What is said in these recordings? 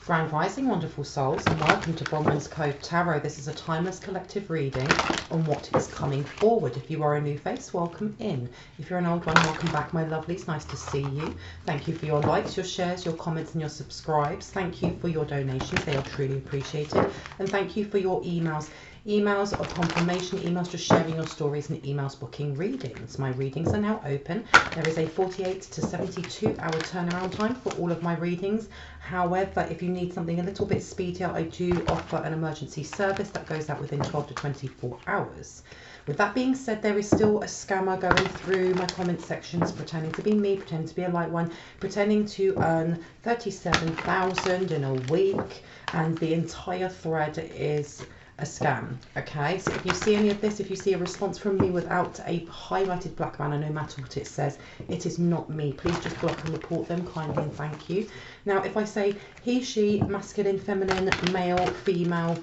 Grand Rising, wonderful souls, and welcome to Bronwen's Cove Tarot. This is a timeless collective reading on what is coming forward. If you are a new face, welcome in. If you're an old one, welcome back, my lovelies. Nice to see you. Thank you for your likes, your shares, your comments, and your subscribes. Thank you for your donations. They are truly appreciated. And thank you for your emails. Emails of confirmation, emails just sharing your stories, and emails booking readings. My readings are now open. There is a 48 to 72 hour turnaround time for all of my readings. However, if you need something a little bit speedier, I do offer an emergency service that goes out within 12 to 24 hours. With that being said, there is still a scammer going through my comment sections, pretending to be me, pretending to be a light one, pretending to earn 37,000 in a week, and the entire thread is a scam. Okay, so if you see any of this, if you see a response from me without a highlighted black banner, no matter what it says, it is not me. Please just block and report them kindly, and thank you. Now, if I say he, she, masculine, feminine, male, female,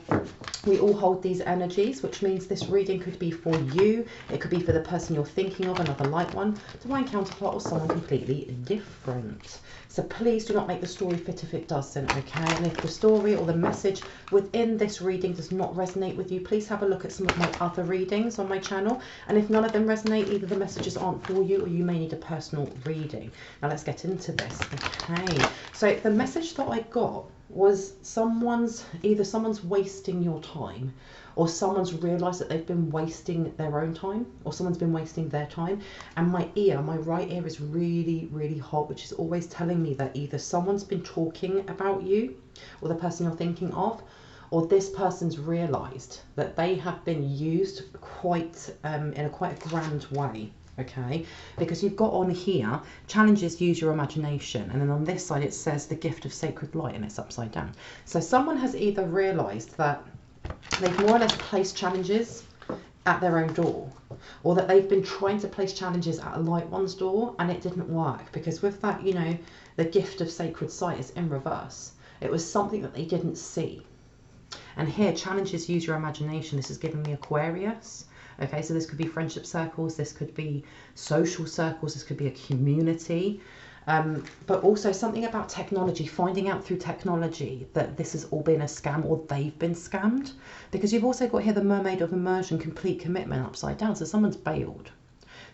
we all hold these energies, which means this reading could be for you. It could be for the person you're thinking of, another light one, divine counterpart, or someone completely different. So please do not make the story fit if it doesn't, okay? And if the story or the message within this reading does not resonate with you, please have a look at some of my other readings on my channel. And if none of them resonate, either the messages aren't for you or you may need a personal reading. Now let's get into this, okay? So the message that I got was either someone's wasting your time, or someone's realised that they've been wasting their own time, or someone's been wasting their time. And my right ear is really, really hot, which is always telling me that either someone's been talking about you or the person you're thinking of, or this person's realised that they have been used quite in a quite grand way. Okay, because you've got on here, challenges, use your imagination, and then on this side it says the gift of sacred light, and it's upside down. So someone has either realised that they've more or less placed challenges at their own door, or that they've been trying to place challenges at a light one's door and it didn't work, because with that, you know, the gift of sacred sight is in reverse. It was something that they didn't see. And here, challenges, use your imagination. This is giving me Aquarius. Okay, so this could be friendship circles, this could be social circles, this could be a community, but also something about technology, finding out through technology that this has all been a scam, or they've been scammed. Because you've also got here the mermaid of immersion, complete commitment, upside down. So someone's bailed.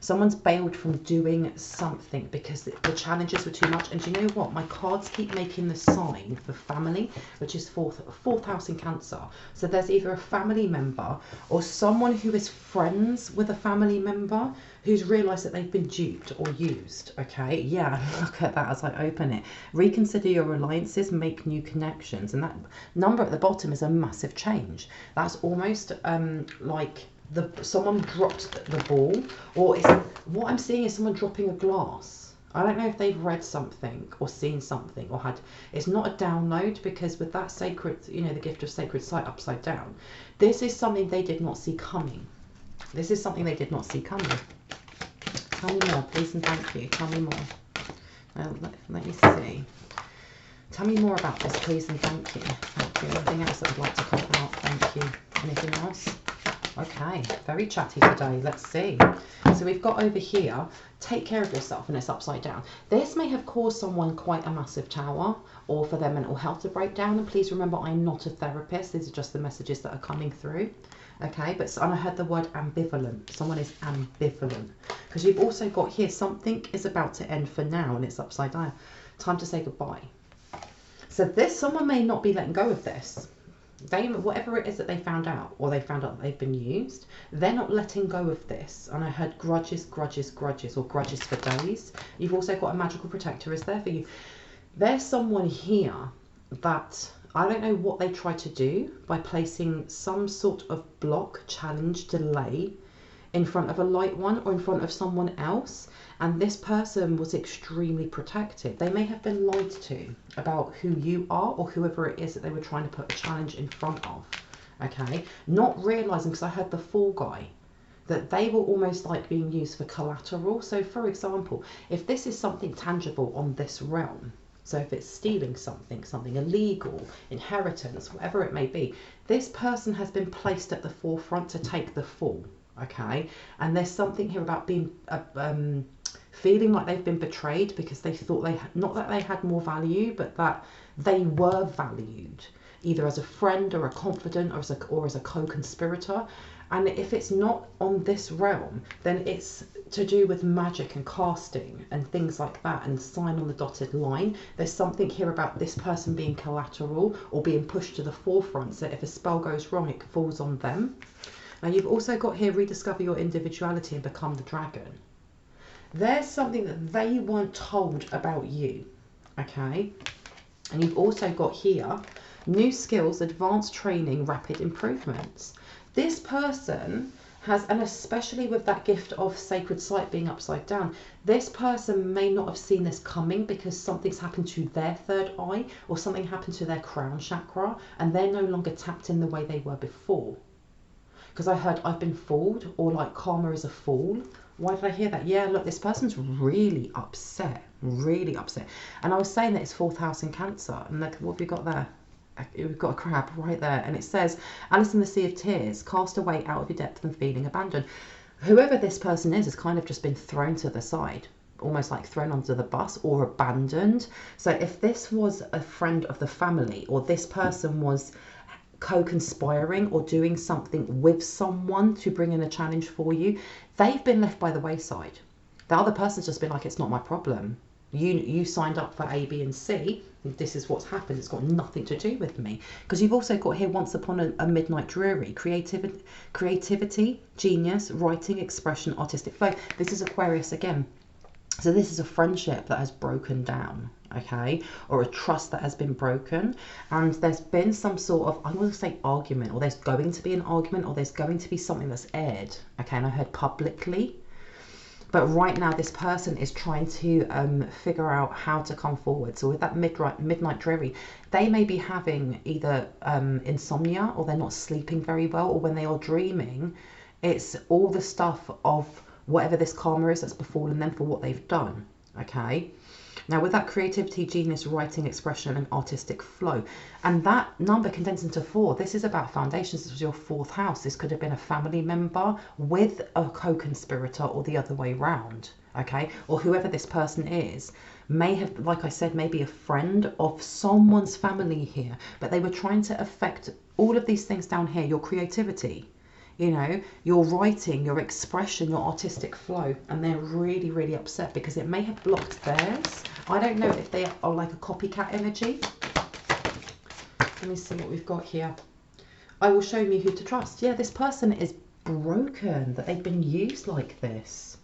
Someone's bailed from doing something because the challenges were too much. And do you know what? My cards keep making the sign for family, which is fourth house in Cancer. So there's either a family member or someone who is friends with a family member who's realised that they've been duped or used. Okay, yeah, look at that as I open it. Reconsider your alliances, make new connections. And that number at the bottom is a massive change. That's almost like someone dropped the ball, or what I'm seeing is someone dropping a glass. I don't know if they've read something or seen something or had, it's not a download, because with that sacred, you know, the gift of sacred sight upside down, this is something they did not see coming. This is something they did not see coming. Tell me more, please and thank you. Tell me more. Let me see. Tell me more about this, please and thank you. Thank you. Anything else that I'd like to come out? Thank you. Anything else? Okay, very chatty today. Let's see. So we've got over here, take care of yourself, and it's upside down. This may have caused someone quite a massive tower, or for their mental health to break down. And please remember, I'm not a therapist. These are just the messages that are coming through. Okay, and I heard the word ambivalent. Someone is ambivalent. Because you've also got here, something is about to end for now, and it's upside down. Time to say goodbye. So someone may not be letting go of this. Whatever it is that they found out, or they found out that they've been used, they're not letting go of this. And I heard grudges, grudges, grudges, or grudges for days. You've also got a magical protector is there for you. There's someone here that, I don't know what they tried to do by placing some sort of block, challenge, delay in front of a light one or in front of someone else. And this person was extremely protected. They may have been lied to about who you are, or whoever it is that they were trying to put a challenge in front of. Okay, not realizing, because I heard the fall guy, that they were almost like being used for collateral. So for example, if this is something tangible on this realm, so if it's stealing something, something illegal, inheritance, whatever it may be, this person has been placed at the forefront to take the fall. Okay, and there's something here about being feeling like they've been betrayed because they thought they had, not that they had more value, but that they were valued either as a friend or a confidant or as a co-conspirator. And if it's not on this realm, then it's to do with magic and casting and things like that, and sign on the dotted line. There's something here about this person being collateral or being pushed to the forefront, so if a spell goes wrong, it falls on them. Now you've also got here, rediscover your individuality and become the dragon. There's something that they weren't told about you, okay? And you've also got here, new skills, advanced training, rapid improvements. This person has, and especially with that gift of sacred sight being upside down, this person may not have seen this coming because something's happened to their third eye or something happened to their crown chakra, and they're no longer tapped in the way they were before. Because I heard I've been fooled, or like karma is a fool. Why did I hear that? Yeah, look, this person's really upset, really upset. And I was saying that it's 4th house in Cancer, and look, what have we got there? We've got a crab right there, and it says, Alice in the Sea of Tears, cast away out of your depth and feeling abandoned. Whoever this person is has kind of just been thrown to the side, almost like thrown under the bus or abandoned. So if this was a friend of the family, or this person was co-conspiring or doing something with someone to bring in a challenge for you, they've been left by the wayside. The other person's just been like, it's not my problem. You signed up for A, B and C. This is what's happened. It's got nothing to do with me. Because you've also got here, once upon a midnight dreary, creativity, genius, writing, expression, artistic flow. This is Aquarius again. So this is a friendship that has broken down, okay, or a trust that has been broken, and there's been some sort of, I'm going to say argument, or there's going to be an argument, or there's going to be something that's aired, okay, and I heard publicly. But right now, this person is trying to figure out how to come forward. So with that midnight dreary, they may be having either insomnia, or they're not sleeping very well, or when they are dreaming, it's all the stuff of whatever this karma is that's befallen them for what they've done, okay? Now with that creativity, genius, writing, expression and artistic flow, and that number condensed into 4, this is about foundations. This was your 4th house. This could have been a family member with a co-conspirator, or the other way round, okay? Or whoever this person is may have, like I said, maybe a friend of someone's family here, but they were trying to affect all of these things down here, your creativity, you know, your writing, your expression, your artistic flow, and they're really, really upset because it may have blocked theirs. I don't know if they are like a copycat energy. Let me see what we've got here. I will show me who to trust. Yeah, this person is broken, that they've been used like this.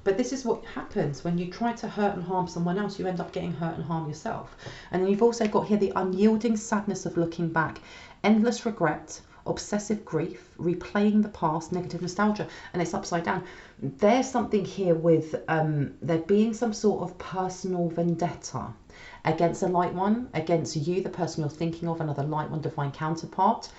But this is what happens when you try to hurt and harm someone else. You end up getting hurt and harm yourself. And then you've also got here the unyielding sadness of looking back, endless regret, obsessive grief, replaying the past, negative nostalgia, and it's upside down. There's something here with there being some sort of personal vendetta against a light one, against you, the person you're thinking of, another light one, divine counterpart,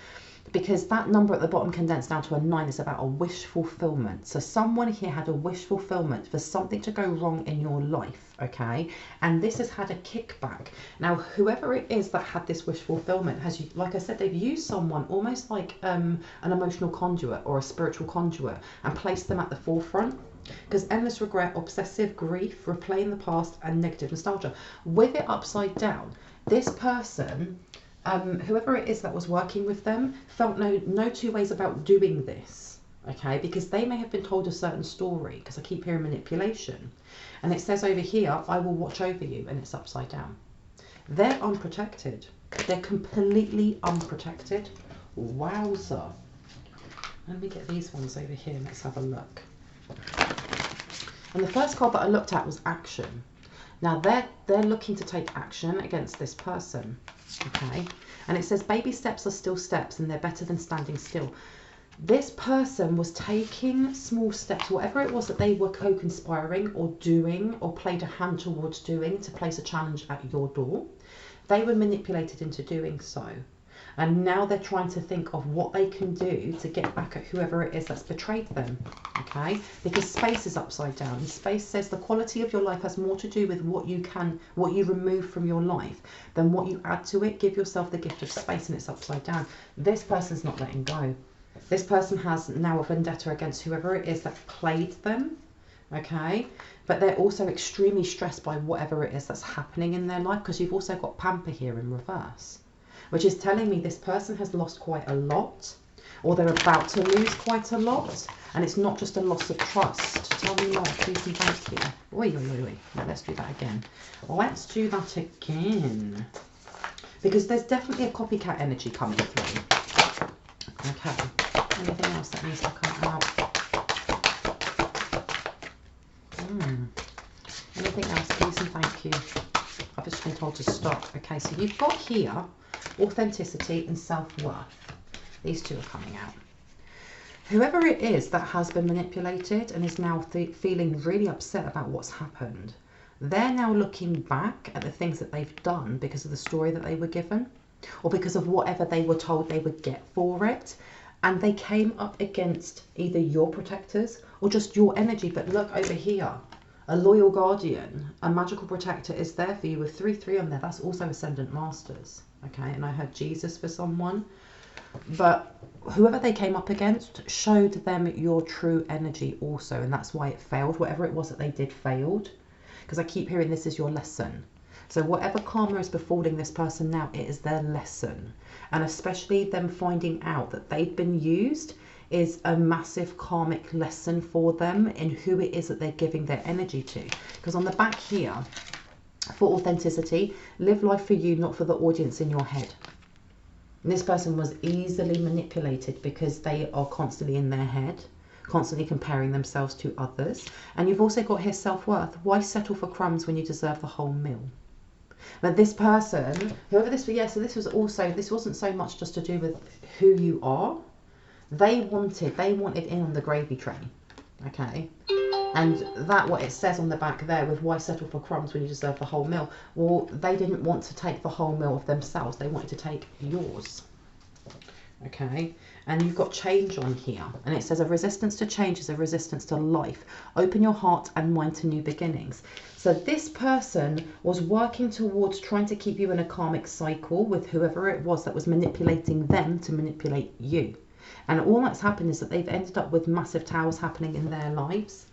because that number at the bottom condensed down to a 9 is about a wish fulfillment. So someone here had a wish fulfillment for something to go wrong in your life, okay? And this has had a kickback. Now, whoever it is that had this wish fulfillment has, like I said, they've used someone almost like an emotional conduit or a spiritual conduit and placed them at the forefront. Because endless regret, obsessive grief, replaying the past, and negative nostalgia. With it upside down, this person, whoever it is that was working with them, felt no two ways about doing this, okay? Because they may have been told a certain story, because I keep hearing manipulation. And it says over here, I will watch over you, and it's upside down. They're unprotected. They're completely unprotected. Wowza. Let me get these ones over here, and let's have a look. And the first card that I looked at was action. Now they're looking to take action against this person, okay? And it says baby steps are still steps and they're better than standing still. This person was taking small steps, whatever it was that they were co-conspiring or doing or played a hand towards doing to place a challenge at your door. They were manipulated into doing so. And now they're trying to think of what they can do to get back at whoever it is that's betrayed them, okay? Because space is upside down. And space says the quality of your life has more to do with what you remove from your life than what you add to it. Give yourself the gift of space, and it's upside down. This person's not letting go. This person has now a vendetta against whoever it is that played them, okay? But they're also extremely stressed by whatever it is that's happening in their life, because you've also got Pamper here in reverse, which is telling me this person has lost quite a lot, or they're about to lose quite a lot, and it's not just a loss of trust. Tell me more, please and thank you. Oi, oi, oi, oi. Right, let's do that again. Let's do that again. Because there's definitely a copycat energy coming through. Okay. Anything else that needs to come out? Anything else, please and thank you. I've just been told to stop. Okay, so you've got here authenticity and self-worth. These two are coming out. Whoever it is that has been manipulated and is now feeling really upset about what's happened, they're now looking back at the things that they've done because of the story that they were given, or because of whatever they were told they would get for it. And they came up against either your protectors or just your energy. But look over here, a loyal guardian, a magical protector is there for you with 3-3 on there. That's also Ascendant Masters. Okay, and I heard Jesus for someone. But whoever they came up against showed them your true energy also, and that's why it failed. Whatever it was that they did failed, because I keep hearing this is your lesson. So whatever karma is befalling this person now, it is their lesson. And especially them finding out that they've been used is a massive karmic lesson for them in who it is that they're giving their energy to. Because on the back here, for authenticity, live life for you, not for the audience in your head. And this person was easily manipulated because they are constantly in their head, constantly comparing themselves to others. And you've also got here self-worth. Why settle for crumbs when you deserve the whole meal? But this person, whoever this was, yeah, so this wasn't so much just to do with who you are. They wanted in on the gravy train, okay? And that, what it says on the back there with why settle for crumbs when you deserve the whole meal. Well, they didn't want to take the whole meal of themselves. They wanted to take yours, okay? And you've got change on here. And it says a resistance to change is a resistance to life. Open your heart and mind to new beginnings. So this person was working towards trying to keep you in a karmic cycle with whoever it was that was manipulating them to manipulate you. And all that's happened is that they've ended up with massive towers happening in their lives.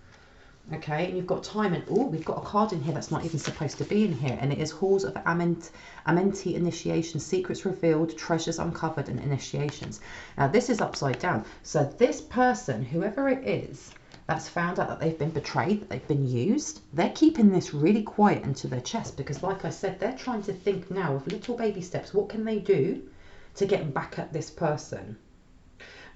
Okay, and you've got time, and oh, we've got a card in here that's not even supposed to be in here, and it is Halls of Amenti Initiation, Secrets Revealed, Treasures Uncovered, and Initiations. Now this is upside down. So this person, whoever it is, that's found out that they've been betrayed, that they've been used, they're keeping this really quiet into their chest, because like I said, they're trying to think now of little baby steps. What can they do to get back at this person?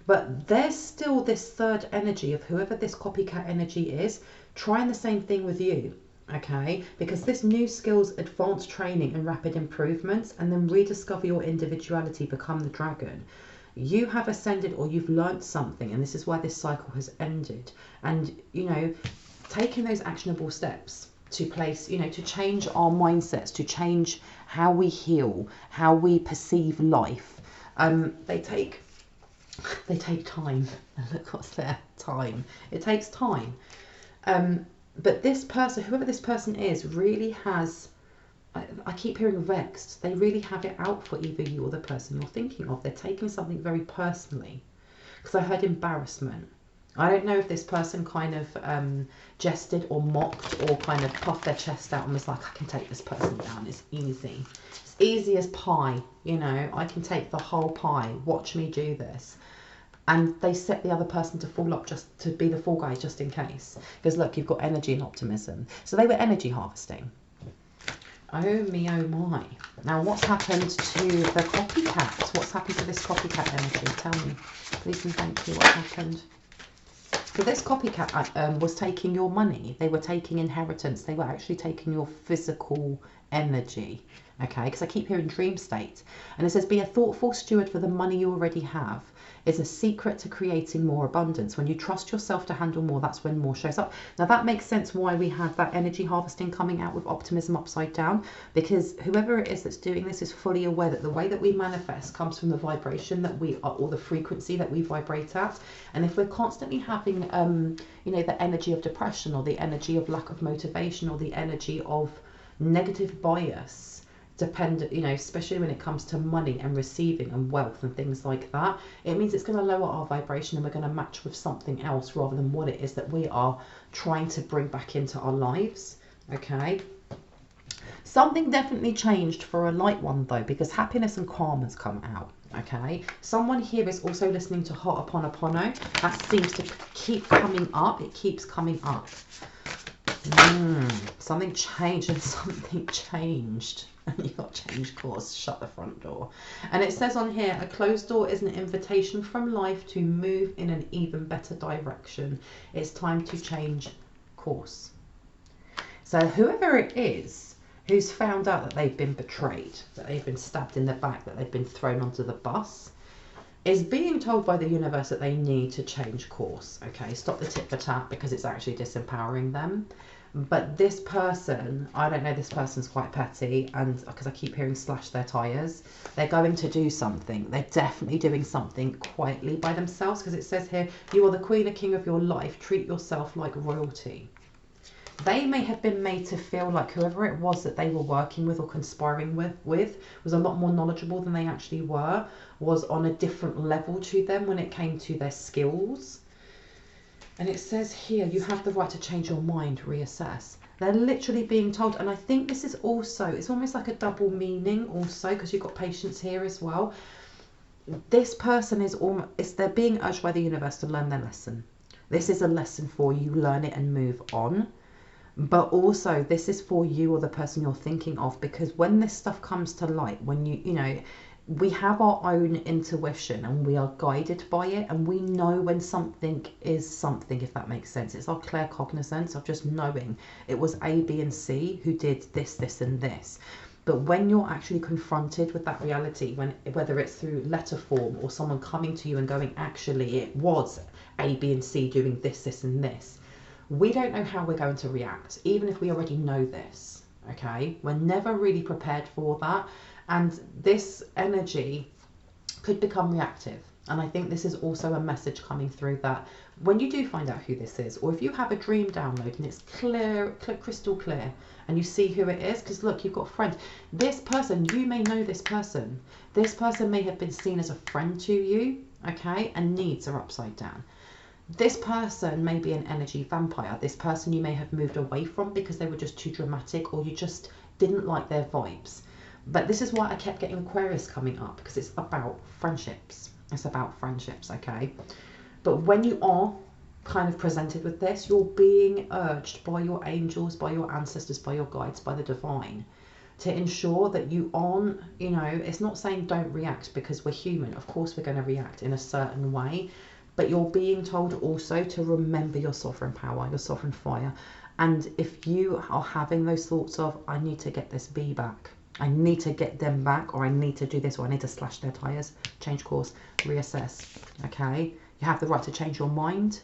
But there's still this third energy of whoever this copycat energy is, trying the same thing with you, okay? Because this new skills, advanced training and rapid improvements, and then rediscover your individuality, become the dragon. You have ascended, or you've learnt something, and this is why this cycle has ended. And, you know, taking those actionable steps to place, you know, to change our mindsets, to change how we heal, how we perceive life, they take time. Look what's there, time. It takes time. But this person, whoever this person is, really has, I keep hearing vexed. They really have it out for either you or the person you're thinking of. They're taking something very personally. Because I heard embarrassment. I don't know if this person kind of jested or mocked or kind of puffed their chest out and was like, I can take this person down. It's easy. It's easy as pie. You know, I can take the whole pie. Watch me do this. And they set the other person to fall up, just to be the fall guy, just in case. Because look, you've got energy and optimism. So they were energy harvesting. Oh me, oh my. Now what's happened to the copycat? What's happened to this copycat energy? Tell me, please and thank you, what happened? So this copycat was taking your money. They were taking inheritance. They were actually taking your physical energy. Okay, because I keep hearing dream state. And it says, be a thoughtful steward for the money you already have. Is a secret to creating more abundance. When you trust yourself to handle more, that's when more shows up. Now that makes sense why we have that energy harvesting coming out with optimism upside down, because whoever it is that's doing this is fully aware that the way that we manifest comes from the vibration that we are, or the frequency that we vibrate at. And if we're constantly having you know, the energy of depression, or the energy of lack of motivation, or the energy of negative bias dependent, you know, especially when it comes to money and receiving and wealth and things like that. It means it's going to lower our vibration and we're going to match with something else rather than what it is that we are trying to bring back into our lives. Okay. Something definitely changed for a light one though, because happiness and calm has come out. Okay, someone here is also listening to Ho'oponopono. That seems to keep coming up. It keeps coming up. Something changed and something changed. And you got change course, shut the front door. And it says on here, a closed door is an invitation from life to move in an even better direction. It's time to change course. So whoever it is who's found out that they've been betrayed, that they've been stabbed in the back, that they've been thrown onto the bus, is being told by the universe that they need to change course. Okay, stop the tit for tat, because it's actually disempowering them. But this person, I don't know, this person's quite petty, and because I keep hearing slash their tires, they're going to do something. They're definitely doing something quietly by themselves, because it says here, you are the queen or king of your life. Treat yourself like royalty. They may have been made to feel like whoever it was that they were working with or conspiring with was a lot more knowledgeable than they actually were, was on a different level to them when it came to their skills. And it says here, you have the right to change your mind, reassess. They're literally being told, and I think this is also, it's almost like a double meaning also, because you've got patience here as well. This person is almost, they're being urged by the universe to learn their lesson. This is a lesson for you, learn it and move on. But also this is for you or the person you're thinking of, because when this stuff comes to light, when you know, we have our own intuition and we are guided by it, and we know when something is something, if that makes sense. It's our claircognizance of just knowing it was A, B and C who did this, this and this. But when you're actually confronted with that reality, whether it's through letter form or someone coming to you and going, actually it was A, B and C doing this, this and this, we don't know how we're going to react, even if we already know this. Okay, we're never really prepared for that, and this energy could become reactive. And I think this is also a message coming through, that when you do find out who this is, or if you have a dream download and it's clear, crystal clear, and you see who it is, because look, you've got friends. This person, you may know this person. This person may have been seen as a friend to you, okay, and needs are upside down. This person may be an energy vampire. This person you may have moved away from because they were just too dramatic, or you just didn't like their vibes. But this is why I kept getting Aquarius coming up, because it's about friendships. It's about friendships, okay? But when you are kind of presented with this, you're being urged by your angels, by your ancestors, by your guides, by the divine, to ensure that you aren't, you know, it's not saying don't react, because we're human. Of course we're going to react in a certain way. But you're being told also to remember your sovereign power, your sovereign fire. And if you are having those thoughts of, I need to get this bee back, I need to get them back, or I need to do this, or I need to slash their tires, change course, reassess, okay? You have the right to change your mind.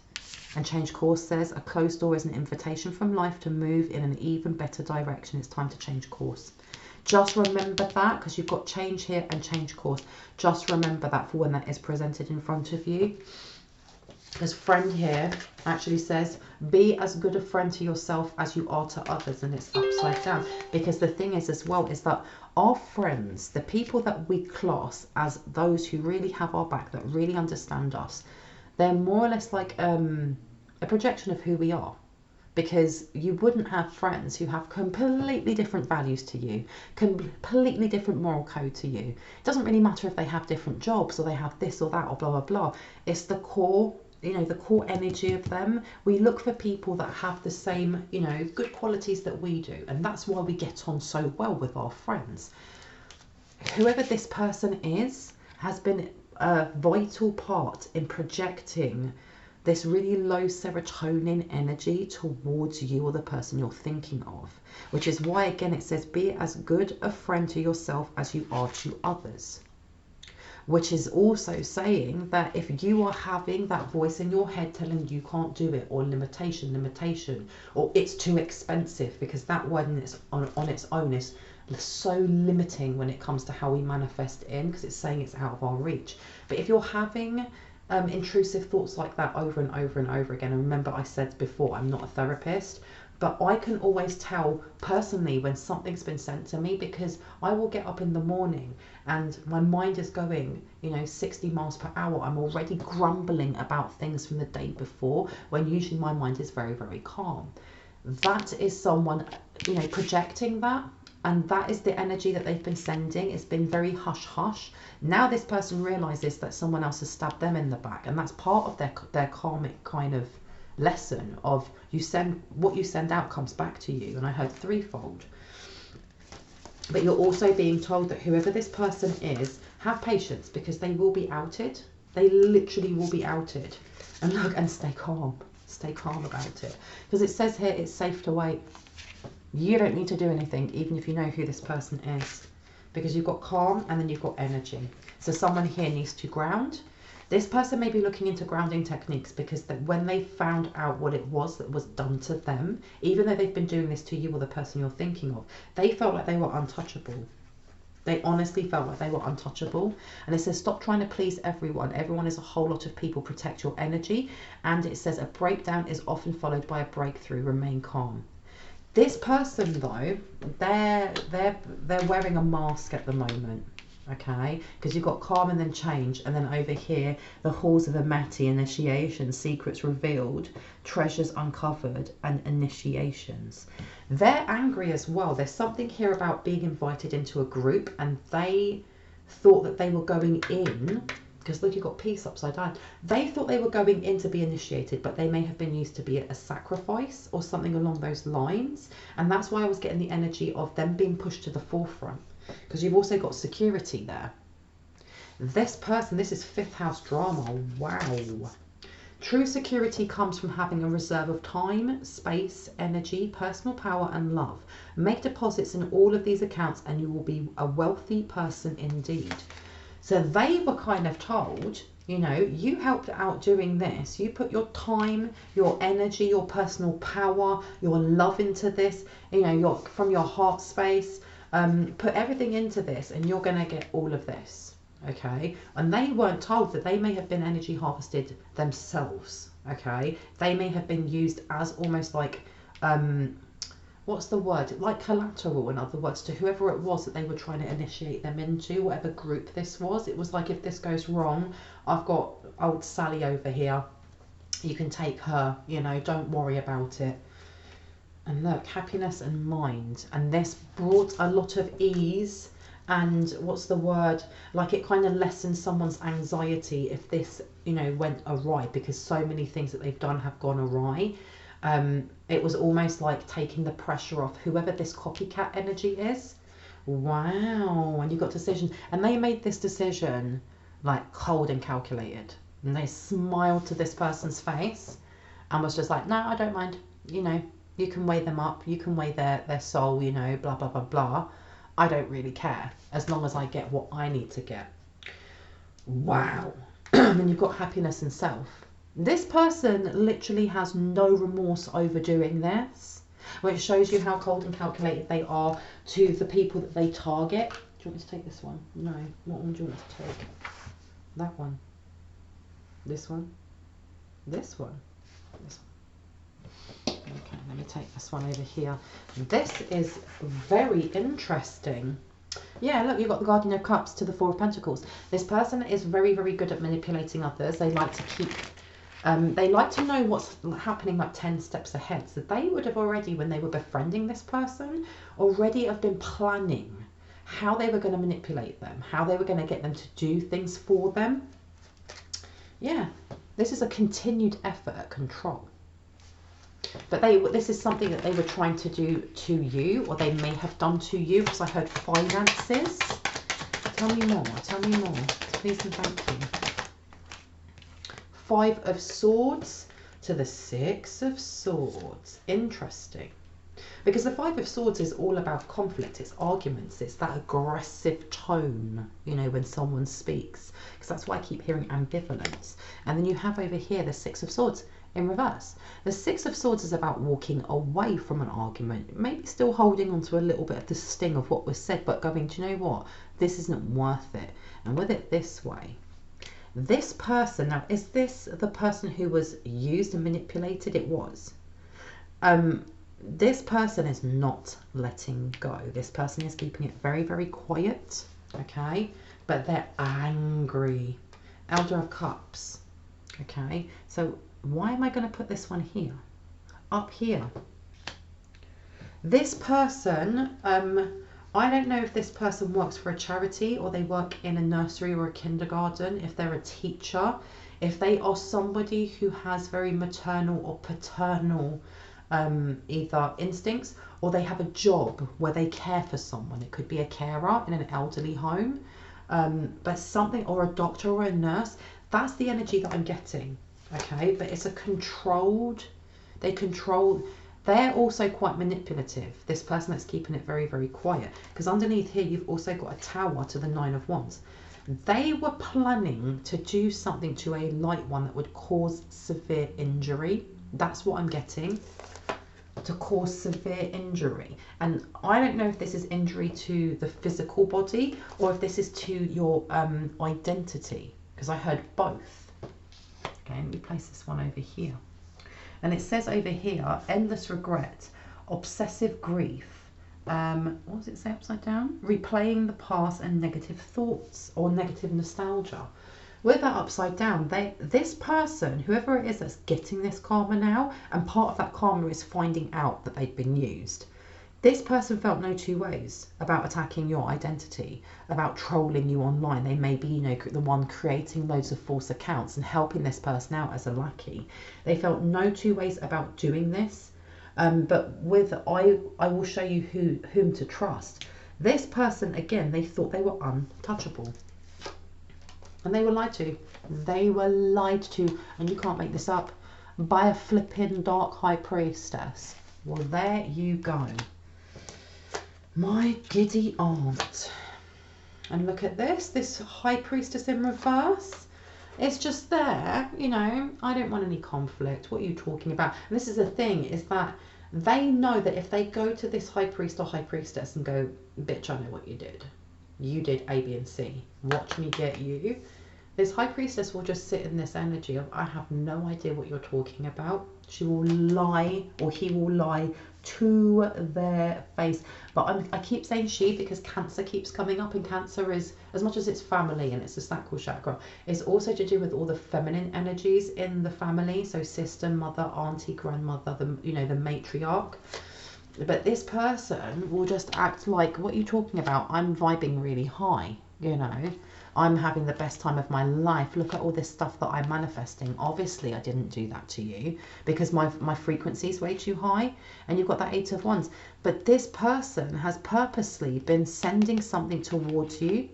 And change course says, a closed door is an invitation from life to move in an even better direction. It's time to change course. Just remember that, because you've got change here and change course. Just remember that for when that is presented in front of you. This friend here actually says, be as good a friend to yourself as you are to others, and it's upside down. Because the thing is as well, is that our friends, the people that we class as those who really have our back, that really understand us, they're more or less like a projection of who we are. Because you wouldn't have friends who have completely different values to you, completely different moral code to you. It doesn't really matter if they have different jobs, or they have this or that, or blah, blah, blah. It's the core, you know, the core energy of them. We look for people that have the same, you know, good qualities that we do. And that's why we get on so well with our friends. Whoever this person is has been a vital part in projecting this really low serotonin energy towards you or the person you're thinking of. Which is why, again, it says, be as good a friend to yourself as you are to others. Which is also saying that if you are having that voice in your head telling you can't do it, or limitation, or it's too expensive, because that word on its own is so limiting when it comes to how we manifest in, because it's saying it's out of our reach. But if you're having intrusive thoughts like that over and over and over again, and remember I said before, I'm not a therapist, But I can always tell personally when something's been sent to me, because I will get up in the morning and my mind is going, 60 miles per hour. I'm already grumbling about things from the day before, when usually my mind is very, very calm. That is someone, projecting that. And that is the energy that they've been sending. It's been very hush hush. Now this person realizes that someone else has stabbed them in the back. And that's part of their karmic kind of lesson of what you send out comes back to you. And I heard threefold. But you're also being told that whoever this person is, have patience, because they will be outed. They literally will be outed. And look, and stay calm. Stay calm about it. Because it says here it's safe to wait. You don't need to do anything, even if you know who this person is, because you've got calm and then you've got energy. So someone here needs to ground. This person may be looking into grounding techniques, because when they found out what it was that was done to them, even though they've been doing this to you or the person you're thinking of, they felt like they were untouchable. They honestly felt like they were untouchable. And it says, stop trying to please everyone. Everyone is a whole lot of people. Protect your energy. And it says, a breakdown is often followed by a breakthrough. Remain calm. This person though, they're wearing a mask at the moment, okay? Because you've got calm and then change, and then over here, the halls of Amati, initiation, secrets revealed, treasures uncovered, and initiations. They're angry as well. There's something here about being invited into a group, and they thought that they were going in, because look, you've got peace upside down. They thought they were going in to be initiated, but they may have been used to be a sacrifice or something along those lines. And that's why I was getting the energy of them being pushed to the forefront, because you've also got security there. This person, this is 5th house drama. Wow. True security comes from having a reserve of time, space, energy, personal power, and love. Make deposits in all of these accounts and you will be a wealthy person indeed. So they were kind of told, you helped out doing this. You put your time, your energy, your personal power, your love into this, from your heart space, put everything into this and you're going to get all of this, okay? And they weren't told that they may have been energy harvested themselves, okay? They may have been used as almost like, what's the word? Like collateral, in other words, to whoever it was that they were trying to initiate them into, whatever group this was. It was like, if this goes wrong, I've got old Sally over here. You can take her, don't worry about it. And look, happiness and mind. And this brought a lot of ease and what's the word? Like it kind of lessens someone's anxiety if this, went awry, because so many things that they've done have gone awry. It was almost like taking the pressure off whoever this copycat energy is. Wow. And you got decision, and they made this decision like cold and calculated, and they smiled to this person's face and was just like, no, I don't mind, you can weigh them up, you can weigh their soul, blah blah blah blah, I don't really care as long as I get what I need to get. Wow. And you've got happiness and self. This person literally has no remorse over doing this, which shows you how cold and calculated they are to the people that they target. Do you want me to take this one? No. What one do you want me to take? That one. This one. This one. This one. Okay, let me take this one over here. This is very interesting. Yeah, look, you've got the Guardian of Cups to the Four of Pentacles. This person is very, very good at manipulating others. They like to keep... they like to know what's happening like 10 steps ahead. So they would have already, when they were befriending this person, already have been planning how they were going to manipulate them, how they were going to get them to do things for them. Yeah, this is a continued effort at control. But this is something that they were trying to do to you, or they may have done to you, because I heard finances. Tell me more, please and thank you. 5 of Swords to the 6 of Swords. Interesting. Because the 5 of Swords is all about conflict, it's arguments, it's that aggressive tone, when someone speaks. Because that's why I keep hearing ambivalence. And then you have over here the 6 of Swords in reverse. The 6 of Swords is about walking away from an argument, maybe still holding on to a little bit of the sting of what was said, but going, do you know what? This isn't worth it. And with it this way, this person, now, is this the person who was used and manipulated? It was. this person is not letting go. This person is keeping it very, very quiet, okay? But they're angry. Elder of Cups, okay? So why am I going to put this one here? Up here. This person, I don't know if this person works for a charity or they work in a nursery or a kindergarten, if they're a teacher, if they are somebody who has very maternal or paternal either instincts, or they have a job where they care for someone. It could be a carer in an elderly home, but something, or a doctor or a nurse. That's the energy that I'm getting, okay? But it's a controlled, they're also quite manipulative, this person that's keeping it very, very quiet, because underneath here you've also got a tower to the 9 of Wands. They were planning to do something to a light one that would cause severe injury. That's what I'm getting, to cause severe injury. And I don't know if this is injury to the physical body or if this is to your identity, because I heard both. Okay, let me place this one over here. And it says over here, endless regret, obsessive grief. What does it say upside down? Replaying the past and negative thoughts or negative nostalgia. With that upside down, this person, whoever it is that's getting this karma now, and part of that karma is finding out that they've been used. This person felt no two ways about attacking your identity, about trolling you online. They may be, you know, the one creating loads of false accounts and helping this person out as a lackey. They felt no two ways about doing this. But with I will show you whom to trust. This person, again, they thought they were untouchable. And they were lied to. They were lied to, and you can't make this up, by a flipping dark high priestess. Well, there you go. My giddy aunt. And look at this high priestess in reverse. It's just there, you know, I don't want any conflict. What are you talking about? And this is the thing, is that they know that if they go to this high priest or high priestess and go, bitch, I know what you did. You did A, B, and C. Watch me get you. This high priestess will just sit in this energy of, I have no idea what you're talking about. She will lie, or he will lie to their face. But I keep saying she because Cancer keeps coming up, and Cancer is, as much as it's family and it's the sacral chakra, it's also to do with all the feminine energies in the family. So sister, mother, auntie, grandmother, the matriarch. But this person will just act like, what are you talking about? I'm vibing really high, you know. I'm having the best time of my life. Look at all this stuff that I'm manifesting. Obviously, I didn't do that to you because my frequency is way too high. And you've got that 8 of Wands. But this person has purposely been sending something towards you.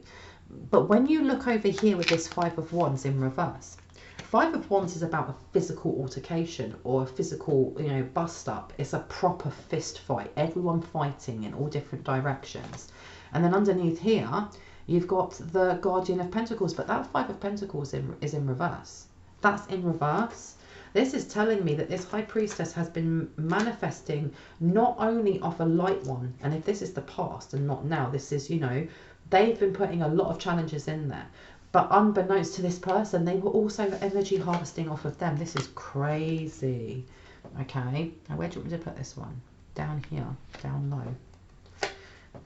But when you look over here with this 5 of Wands in reverse, 5 of Wands is about a physical altercation or a physical, you know, bust up. It's a proper fist fight. Everyone fighting in all different directions. And then underneath here, you've got the Guardian of Pentacles, but that 5 of Pentacles is in reverse. That's in reverse. This is telling me that this High Priestess has been manifesting not only off a light one, and if this is the past and not now, this is, you know, they've been putting a lot of challenges in there. But unbeknownst to this person, they were also energy harvesting off of them. This is crazy. Okay, now where do you want me to put this one? Down here, down low.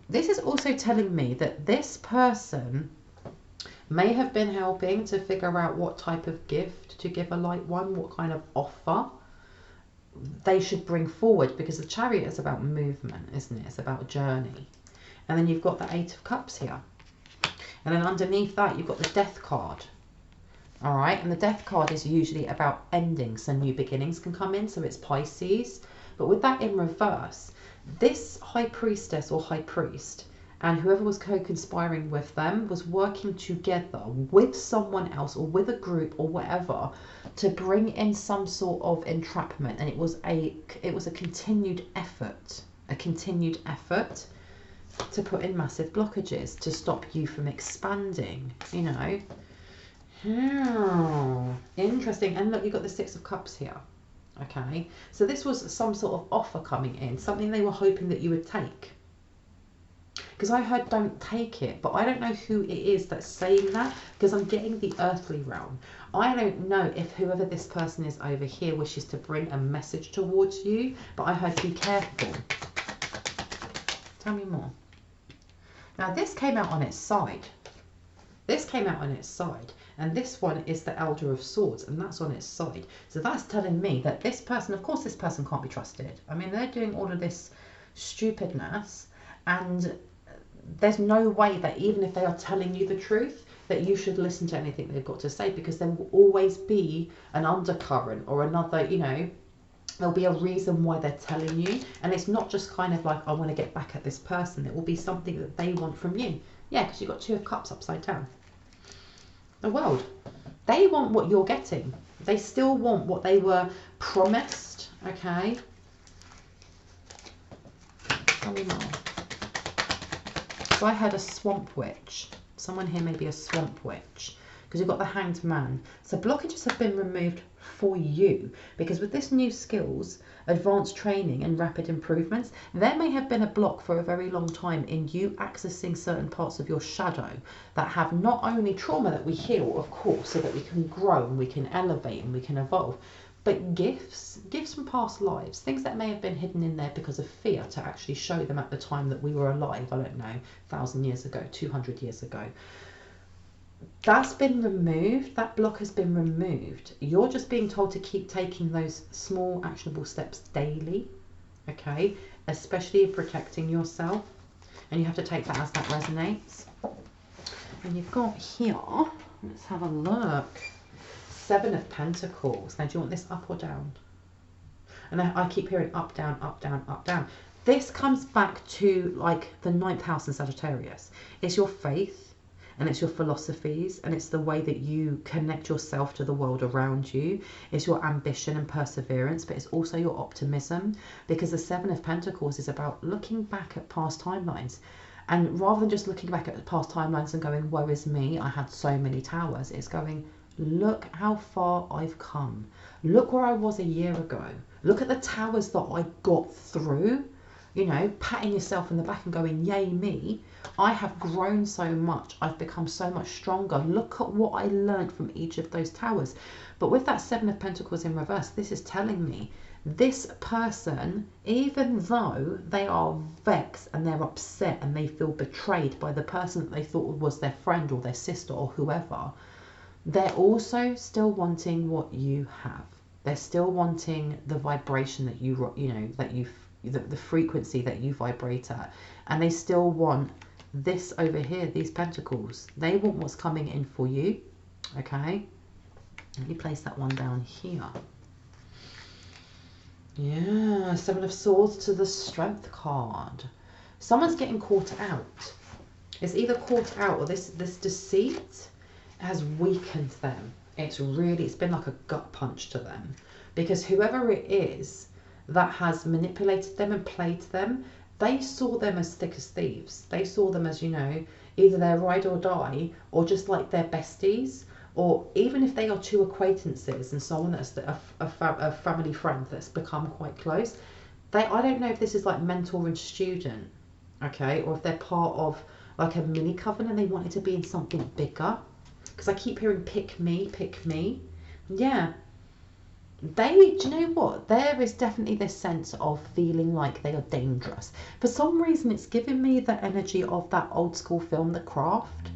This is also telling me that this person may have been helping to figure out what type of gift to give a light one, what kind of offer they should bring forward, because the Chariot is about movement, isn't it? It's about a journey. And then you've got the 8 of Cups here. And then underneath that, you've got the Death card. All right, and the Death card is usually about endings, so new beginnings can come in, so it's Pisces. But with that in reverse, this High Priestess or High Priest and whoever was co-conspiring with them was working together with someone else or with a group or whatever to bring in some sort of entrapment, and it was a continued effort, to put in massive blockages to stop you from expanding, you know. Interesting. And look, you've got the 6 of Cups here. Okay, so this was some sort of offer coming in, something they were hoping that you would take. because I heard don't take it, but I don't know who it is that's saying that, because I'm getting the earthly realm. I don't know if whoever this person is over here wishes to bring a message towards you, but I heard be careful. Tell me more. Now this came out on its side. This came out on its side, and this one is the Elder of Swords, and that's on its side. So that's telling me that this person, of course this person can't be trusted. I mean, they're doing all of this stupidness, and there's no way that even if they are telling you the truth, that you should listen to anything they've got to say, because there will always be an undercurrent or another, you know, there'll be a reason why they're telling you. And it's not just kind of like, I want to get back at this person. It will be something that they want from you. Yeah, because you've got 2 of Cups upside down. The World. They want what you're getting. They still want what they were promised. Okay. Tell me more. So I had a Swamp Witch. Someone here may be a Swamp Witch, because you've got the Hanged Man. So blockages have been removed for you, because with this new skills, advanced training and rapid improvements, there may have been a block for a very long time in you accessing certain parts of your shadow that have not only trauma that we heal, of course, so that we can grow and we can elevate and we can evolve, but gifts from past lives, things that may have been hidden in there because of fear, to actually show them at the time that we were alive, I don't know, 1,000 years ago, 200 years ago. That's been removed. That block has been removed. You're just being told to keep taking those small actionable steps daily, okay, especially in protecting yourself, and you have to take that as that resonates. And you've got here, let's have a look, 7 of Pentacles. Now, do you want this up or down? And I keep hearing up, down, up, down, up, down. This comes back to like the 9th house in Sagittarius. It's your faith, and it's your philosophies, and it's the way that you connect yourself to the world around you. It's your ambition and perseverance, but it's also your optimism, because the 7 of Pentacles is about looking back at past timelines. And rather than just looking back at past timelines and going, woe is me, I had so many towers, it's going, look how far I've come. Look where I was a year ago. Look at the towers that I got through. You know, patting yourself in the back and going, yay me. I have grown so much. I've become so much stronger. Look at what I learned from each of those towers. But with that 7 of Pentacles in reverse, this is telling me this person, even though they are vexed and they're upset and they feel betrayed by the person that they thought was their friend or their sister or whoever, they're also still wanting what you have. They're still wanting the vibration that you know, that you, the frequency that you vibrate at. And they still want this over here, these pentacles. They want what's coming in for you. Okay. Let me place that one down here. Yeah, 7 of Swords to the Strength card. Someone's getting caught out. It's either caught out or this deceit has weakened them. It's been like a gut punch to them, because whoever it is that has manipulated them and played them, they saw them as thick as thieves. They saw them as, you know, either their ride or die, or just like their besties, or even if they are 2 acquaintances and someone that's a family friend that's become quite close. I don't know if this is like mentor and student, okay, or if they're part of like a mini coven and they want it to be in something bigger. Because I keep hearing pick me, pick me. Yeah. Do you know what? There is definitely this sense of feeling like they are dangerous. For some reason, it's giving me the energy of that old school film, The Craft.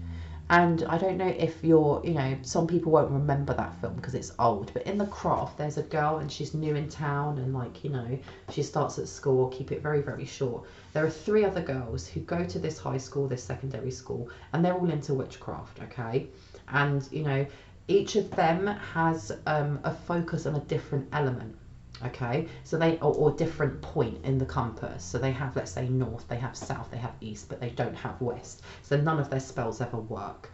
And I don't know if you're, you know, some people won't remember that film because it's old. But in The Craft, there's a girl and she's new in town and like, you know, she starts at school. Keep it very, very short. There are 3 other girls who go to this high school, this secondary school, and they're all into witchcraft, okay? And, you know, each of them has a focus on a different element, okay? So or different point in the compass. So they have, let's say, north, they have south, they have east, but they don't have west. So none of their spells ever work.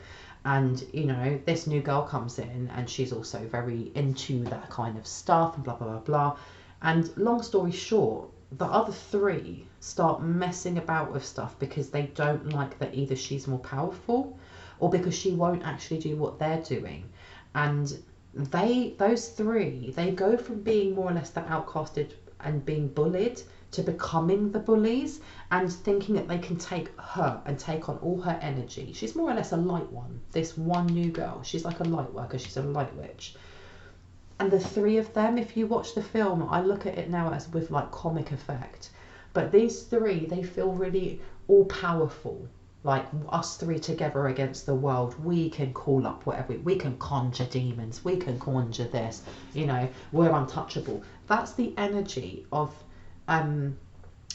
And, you know, this new girl comes in and she's also very into that kind of stuff and blah, blah, blah, blah. And long story short, the other 3 start messing about with stuff because they don't like that either she's more powerful or because she won't actually do what they're doing. And those 3, they go from being more or less the outcasted and being bullied to becoming the bullies and thinking that they can take her and take on all her energy. She's more or less a light one. This one new girl, she's like a light worker, she's a light witch. And the three of them, if you watch the film, I look at it now as with like comic effect. But these three, they feel really all powerful. Like us three together against the world, we can call up whatever, we can conjure demons, we can conjure this, you know, we're untouchable. That's the energy of,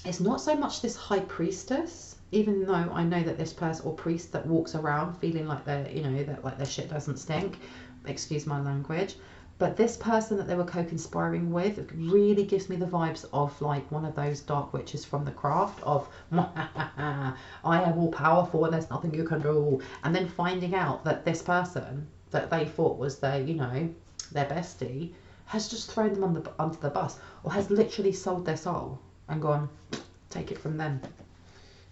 it's not so much this high priestess, even though I know that this person or priest that walks around feeling like they're, you know, that like their shit doesn't stink, excuse my language. But this person that they were co-conspiring with really gives me the vibes of like one of those dark witches from The Craft of, I am all powerful and there's nothing you can do. And then finding out that this person that they thought was their, you know, their bestie has just thrown them under the bus, or has literally sold their soul and gone, take it from them.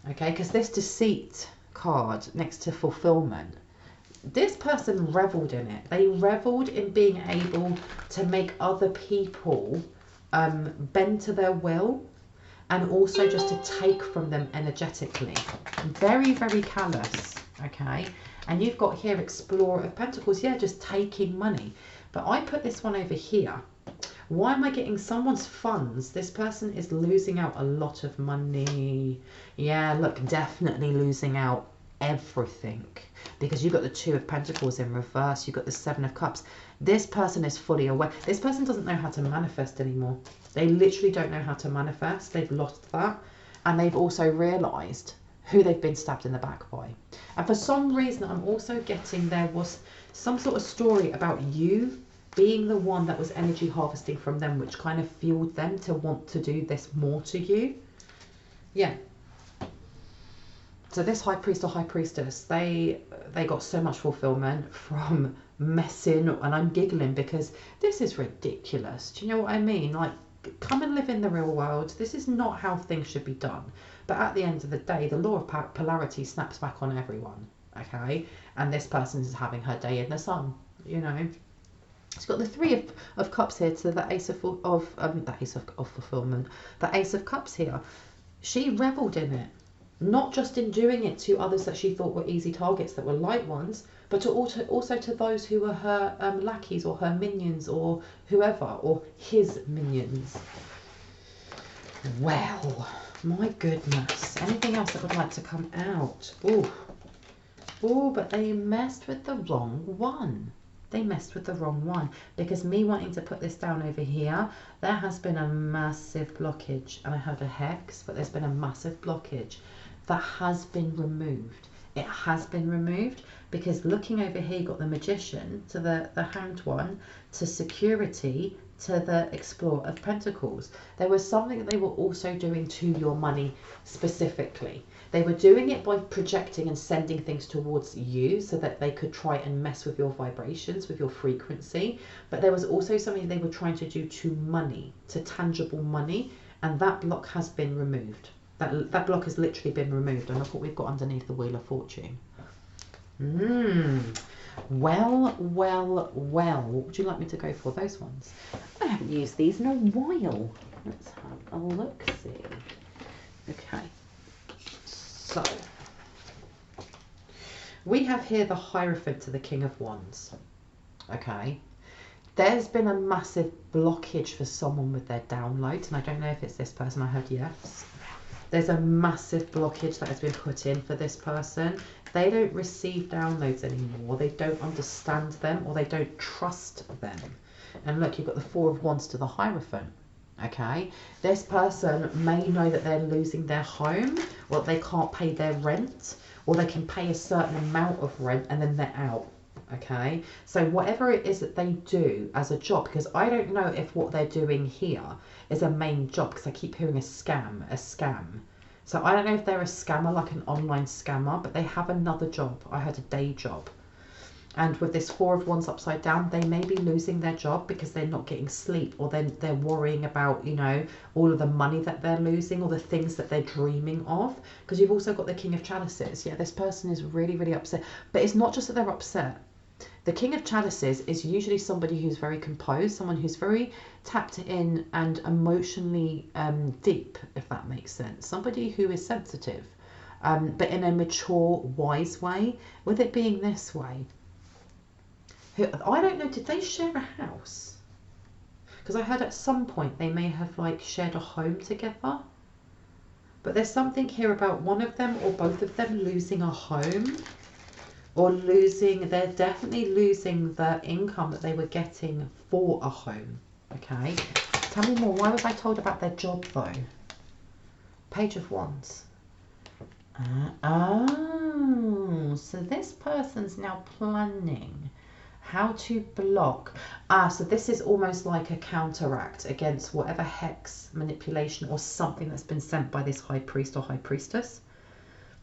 Okay, because this deceit card next to fulfillment, this person reveled in it. They reveled in being able to make other people bend to their will, and also just to take from them energetically. Very, very callous, okay? And you've got here Explorer of Pentacles, yeah, just taking money. But I put this one over here. Why am I getting someone's funds? This person is losing out a lot of money. Yeah, look, definitely losing out everything, because you've got the Two of Pentacles in reverse, you've got the Seven of Cups. This person is fully aware. This person doesn't know how to manifest anymore. They literally don't know how to manifest. They've lost that, and they've also realized who they've been stabbed in the back by. And for some reason, I'm also getting there was some sort of story about you being the one that was energy harvesting from them, which kind of fueled them to want to do this more to you. Yeah. So this high priest or high priestess, they got so much fulfillment from messing, and I'm giggling because this is ridiculous. Do you know what I mean? Like, come and live in the real world. This is not how things should be done. But at the end of the day, the law of polarity snaps back on everyone, okay? And this person is having her day in the sun, you know? It's got the Three of Cups here to the Ace of Fulfillment. The Ace of Cups here. She reveled in it. Not just in doing it to others that she thought were easy targets, that were light ones, but to also to those who were her lackeys or her minions or whoever, or his minions. Well, my goodness. Anything else that would like to come out? Oh, oh, but they messed with the wrong one. They messed with the wrong one, because me wanting to put this down over here, there has been a massive blockage, and I heard a hex, but there's been a massive blockage that has been removed. It has been removed because looking over here, you've got the Magician to the Hanged One, to Security, to the Explorer of Pentacles. There was something that they were also doing to your money specifically. They were doing it by projecting and sending things towards you so that they could try and mess with your vibrations, with your frequency. But there was also something they were trying to do to money, to tangible money, and that block has been removed. That block has literally been removed, and look what we've got underneath the Wheel of Fortune. Well, well, well. What would you like me to go for? Those ones. I haven't used these in a while. Let's have a look-see. Okay. So, we have here the Hierophant to the King of Wands. Okay. There's been a massive blockage for someone with their downloads, and I don't know if it's this person. I heard yes. There's a massive blockage that has been put in for this person. They don't receive downloads anymore. They don't understand them, or they don't trust them. And look, you've got the Four of Wands to the Hierophant. Okay, this person may know that they're losing their home, or they can't pay their rent, or they can pay a certain amount of rent and then they're out. Okay, so whatever it is that they do as a job, because I don't know if what they're doing here is a main job, because I keep hearing a scam. So I don't know if they're a scammer, like an online scammer, but they have another job. I had a day job. And with this Four of Wands upside down, they may be losing their job because they're not getting sleep, or they're worrying about, you know, all of the money that they're losing, or the things that they're dreaming of. Because you've also got the King of Chalices. Yeah, this person is really, really upset. But it's not just that they're upset. The King of Chalices is usually somebody who's very composed, someone who's very tapped in and emotionally deep, if that makes sense. Somebody who is sensitive, but in a mature, wise way. With it being this way, I don't know, did they share a house? Because I heard at some point they may have like shared a home together. But there's something here about one of them or both of them losing a home. Or they're definitely losing the income that they were getting for a home. Okay, tell me more. Why was I told about their job though? Page of Wands. Oh, so this person's now planning how to block. So this is almost like a counteract against whatever hex, manipulation or something that's been sent by this high priest or high priestess.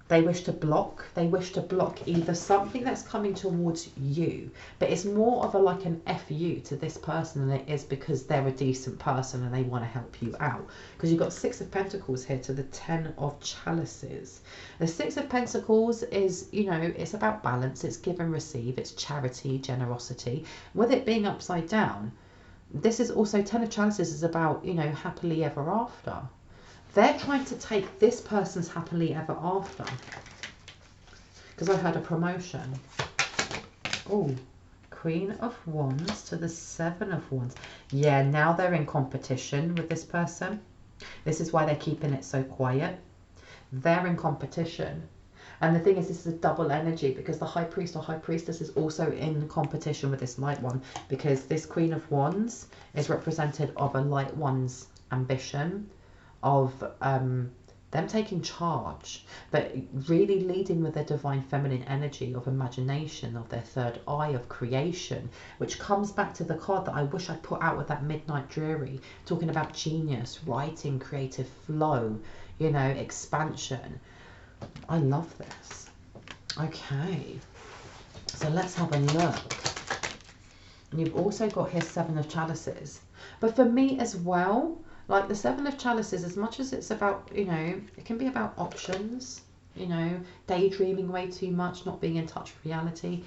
They wish to block either something that's coming towards you, but it's more of like an FU to this person than it is because they're a decent person and they want to help you out. Because you've got 6 of Pentacles here to the 10 of Chalices. The 6 of Pentacles is, you know, it's about balance, it's give and receive, it's charity, generosity. With it being upside down, this is also 10 of Chalices is about, you know, happily ever after. They're trying to take this person's happily ever after. Because I heard a promotion. Oh, Queen of Wands to the 7 of Wands. Yeah, now they're in competition with this person. This is why they're keeping it so quiet. They're in competition. And the thing is, this is a double energy because the high priest or high priestess is also in competition with this light one. Because this Queen of Wands is represented of a light one's ambition, of them taking charge, but really leading with their divine feminine energy of imagination, of their third eye, of creation, which comes back to the card that I wish I'd put out with that Midnight Jury, talking about genius, writing, creative flow, you know, expansion. I love this. Okay, so let's have a look. And you've also got here 7 of Chalices, but for me as well, like the 7 of Chalices, as much as it's about, you know, it can be about options, you know, daydreaming way too much, not being in touch with reality.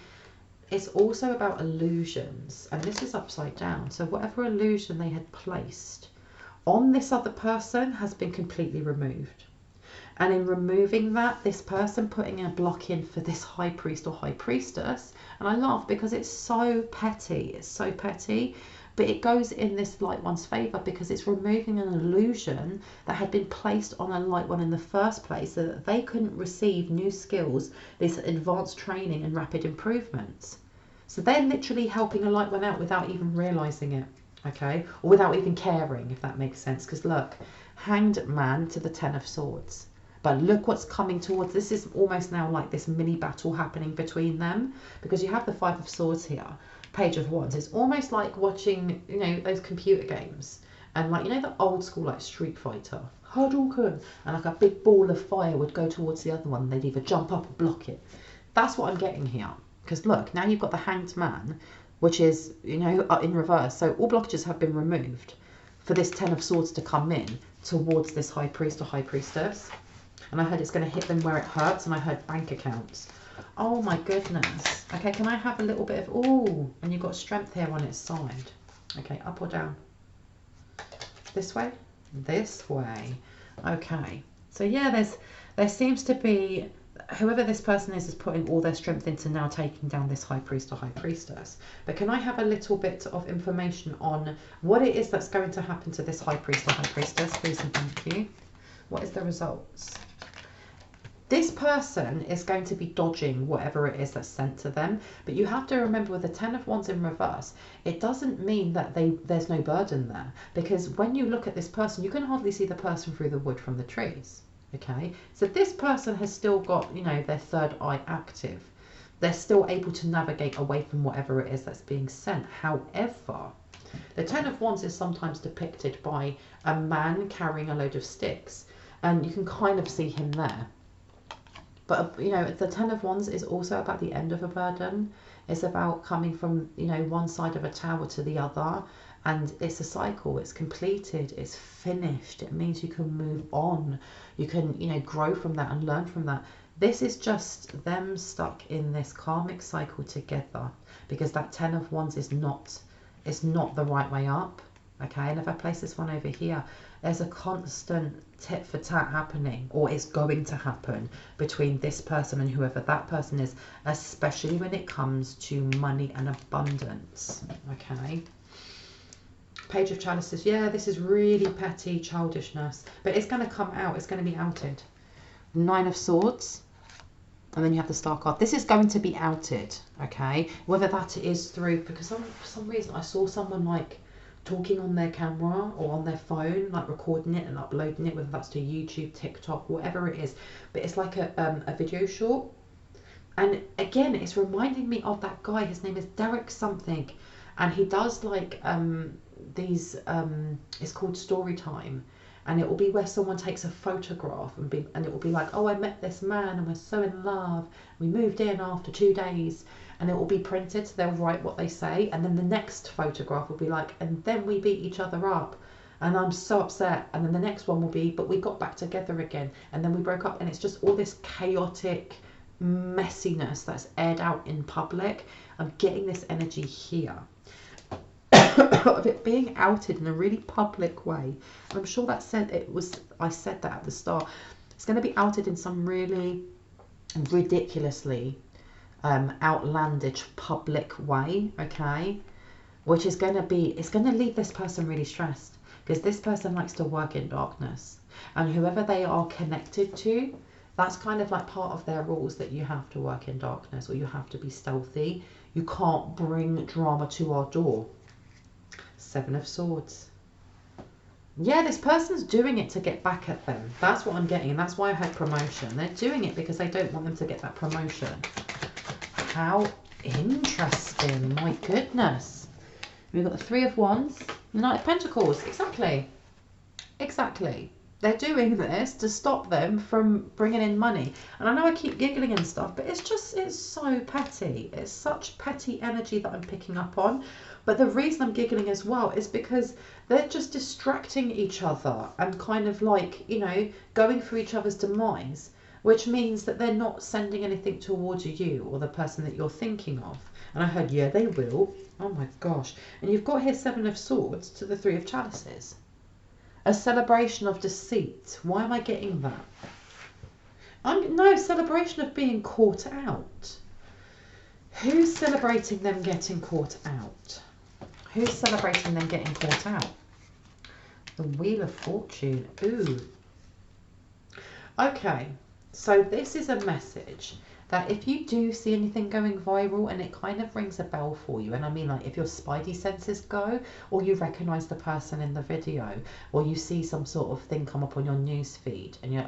It's also about illusions, and this is upside down. So whatever illusion they had placed on this other person has been completely removed. And in removing that, this person putting a block in for this high priest or high priestess, and I laugh because it's so petty, it's so petty. But it goes in this light one's favour because it's removing an illusion that had been placed on a light one in the first place so that they couldn't receive new skills, this advanced training and rapid improvements. So they're literally helping a light one out without even realising it, okay? Or without even caring, if that makes sense. Because look, Hanged Man to the 10 of Swords. But look what's coming towards. This is almost now like this mini battle happening between them because you have the 5 of Swords here. Page of Wands. It's almost like watching, you know, those computer games and like, you know, the old school like Street Fighter, Hadouken, and like a big ball of fire would go towards the other one. They'd either jump up or block it. That's what I'm getting here. Because look, now you've got the Hanged Man, which is, you know, in reverse. So all blockages have been removed for this 10 of Swords to come in towards this high priest or high priestess. And I heard it's going to hit them where it hurts, and I heard bank accounts. Oh my goodness. Okay, can I have a little bit of, ooh, and you've got strength here on its side. Okay, up or down? This way? This way. Okay. So yeah, there seems to be, whoever this person is putting all their strength into now taking down this high priest or high priestess. But can I have a little bit of information on what it is that's going to happen to this high priest or high priestess, please and thank you. What is the results? This person is going to be dodging whatever it is that's sent to them. But you have to remember with the 10 of Wands in reverse, it doesn't mean that there's no burden there. Because when you look at this person, you can hardly see the person through the wood from the trees. Okay, so this person has still got, you know, their third eye active. They're still able to navigate away from whatever it is that's being sent. However, the 10 of Wands is sometimes depicted by a man carrying a load of sticks. And you can kind of see him there. But, you know, the 10 of Wands is also about the end of a burden. It's about coming from, you know, one side of a tower to the other. And it's a cycle. It's completed. It's finished. It means you can move on. You can, you know, grow from that and learn from that. This is just them stuck in this karmic cycle together, because that 10 of Wands is not the right way up. Okay, and if I place this one over here, there's a constant tit for tat happening, or it's going to happen, between this person and whoever that person is, especially when it comes to money and abundance. Okay. Page of Chalices. Yeah, this is really petty childishness, but it's going to come out. It's going to be outed. 9 of Swords. And then you have the Star card. This is going to be outed, okay? Whether that is through, because for some reason I saw someone like talking on their camera or on their phone, like recording it and uploading it, whether that's to YouTube, TikTok, whatever it is. But it's like a video short. And again, it's reminding me of that guy. His name is Derek something. And he does like these, it's called story time. And it will be where someone takes a photograph and it will be like, oh, I met this man and we're so in love. We moved in after 2 days, and it will be printed. So they'll write what they say. And then the next photograph will be like, and then we beat each other up and I'm so upset. And then the next one will be, but we got back together again. And then we broke up. And it's just all this chaotic messiness that's aired out in public. I'm getting this energy here. Of it being outed in a really public way. I'm sure that I said that at the start. It's going to be outed in some really ridiculously outlandish public way, okay? Which is going to be, it's going to leave this person really stressed, because this person likes to work in darkness, and whoever they are connected to, that's kind of like part of their rules, that you have to work in darkness, or you have to be stealthy. You can't bring drama to our door. 7 of Swords. Yeah, this person's doing it to get back at them. That's what I'm getting, and that's why I had promotion. They're doing it because they don't want them to get that promotion. How interesting. My goodness. We've got the 3 of Wands, the Knight of Pentacles. Exactly. Exactly. They're doing this to stop them from bringing in money. And I know I keep giggling and stuff, but it's so petty. It's such petty energy that I'm picking up on. But the reason I'm giggling as well is because they're just distracting each other and kind of like, you know, going for each other's demise, which means that they're not sending anything towards you or the person that you're thinking of. And I heard, yeah, they will. Oh my gosh. And you've got here 7 of Swords to the 3 of Chalices. A celebration of deceit. Why am I getting that? No, celebration of being caught out. Who's celebrating them getting caught out? Who's celebrating them getting caught out? The Wheel of Fortune. Ooh. Okay, so this is a message that if you do see anything going viral and it kind of rings a bell for you, and I mean like if your spidey senses go, or you recognise the person in the video, or you see some sort of thing come up on your news feed, and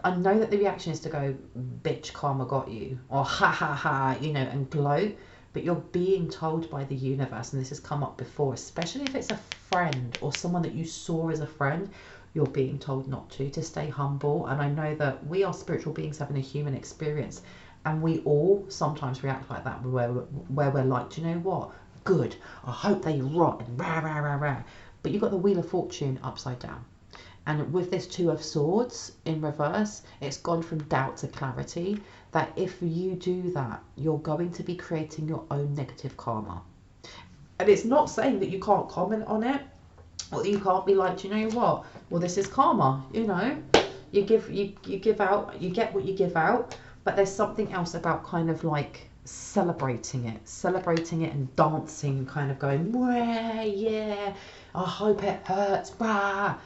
I know that the reaction is to go, bitch, karma got you, or ha ha ha, you know, and gloat, but you're being told by the universe, and this has come up before, especially if it's a friend or someone that you saw as a friend, you're being told not to stay humble. And I know that we are spiritual beings having a human experience, and we all sometimes react like that, where we're like, do you know what? Good. I hope they rot and rah, rah, rah, rah. But you've got the Wheel of Fortune upside down. And with this 2 of Swords in reverse, it's gone from doubt to clarity, that if you do that, you're going to be creating your own negative karma. And it's not saying that you can't comment on it, or you can't be like, do you know what? Well, this is karma, you know. You give out, you get what you give out, but there's something else about kind of like celebrating it and dancing, kind of going, yeah, I hope it hurts, brah.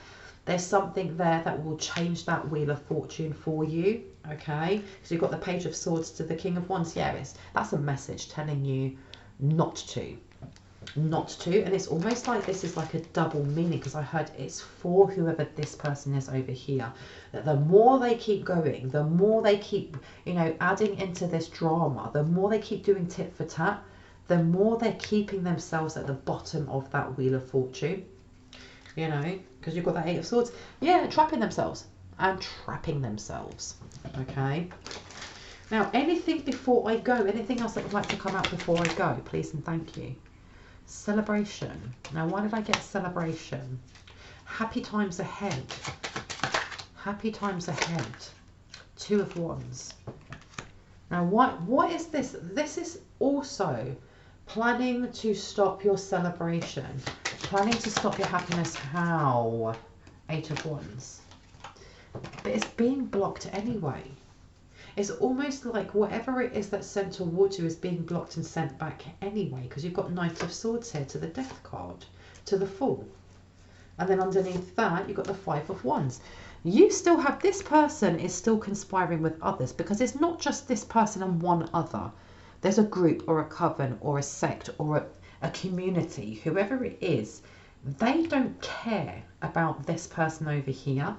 There's something there that will change that Wheel of Fortune for you, okay? So you've got the Page of Swords to the King of Wands. Yeah, that's a message telling you not to, and it's almost like this is like a double meaning, because I heard it's for whoever this person is over here, that the more they keep going, the more they keep, you know, adding into this drama, the more they keep doing tit for tat, the more they're keeping themselves at the bottom of that Wheel of Fortune, you know, because you've got that 8 of Swords. Yeah, trapping themselves and trapping themselves, okay? Now, anything before I go, anything else that would like to come out before I go, please and thank you. Celebration. Now, why did I get celebration? Happy times ahead. Happy times ahead. Two of Wands. Now, what is this? This is also planning to stop your celebration, planning to stop your happiness. How? Eight of Wands. But it's being blocked anyway. It's almost like whatever it is that's sent towards you is being blocked and sent back anyway, because you've got Knight of Swords here to the Death card, to the Fool. And then underneath that, you've got the Five of Wands. You still have, this person is still conspiring with others, because it's not just this person and one other. There's a group or a coven or a sect or a community, whoever it is. They don't care about this person over here.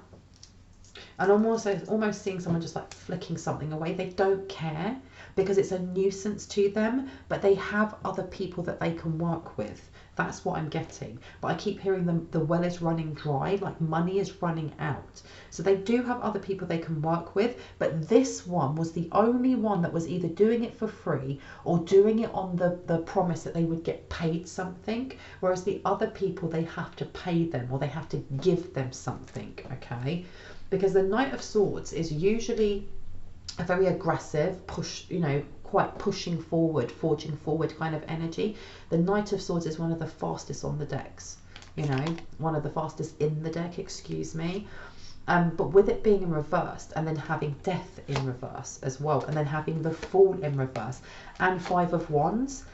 And I'm also almost seeing someone just like flicking something away. They don't care because it's a nuisance to them, but they have other people that they can work with. That's what I'm getting. But I keep hearing the well is running dry, like money is running out. So they do have other people they can work with, but this one was the only one that was either doing it for free or doing it on the promise that they would get paid something, whereas the other people, they have to pay them or they have to give them something, okay? Because the Knight of Swords is usually a very aggressive, quite pushing forward, forging forward kind of energy. The Knight of Swords is one of the fastest on the decks, one of the fastest in the deck, excuse me. But with it being in reverse and then having Death in reverse as well, and then having the Fool in reverse and Five of Wands,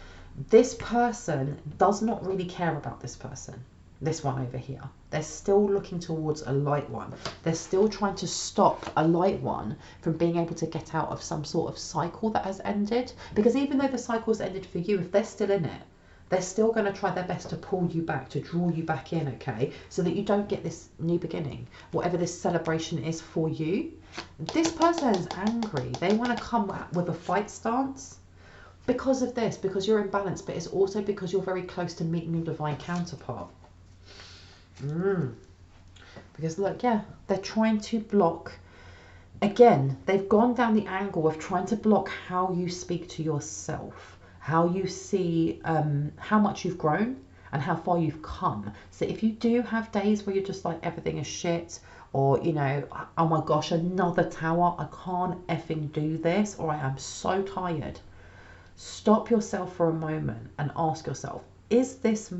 this person does not really care about this person. This one over here, they're still looking towards a light one. They're still trying to stop a light one from being able to get out of some sort of cycle that has ended. Because even though the cycle's ended for you, if they're still in it, they're still going to try their best to pull you back, to draw you back in, okay? So that you don't get this new beginning, whatever this celebration is for you. This person is angry. They want to come with a fight stance because of this, because you're imbalanced, but it's also because you're very close to meeting your divine counterpart. Because look, yeah, they're trying to block, again, they've gone down the angle of trying to block how you speak to yourself, how you see how much you've grown and how far you've come. So if you do have days where you're just like everything is shit, or oh my gosh, another tower, I can't effing do this, or I am so tired, stop yourself for a moment and ask yourself, is this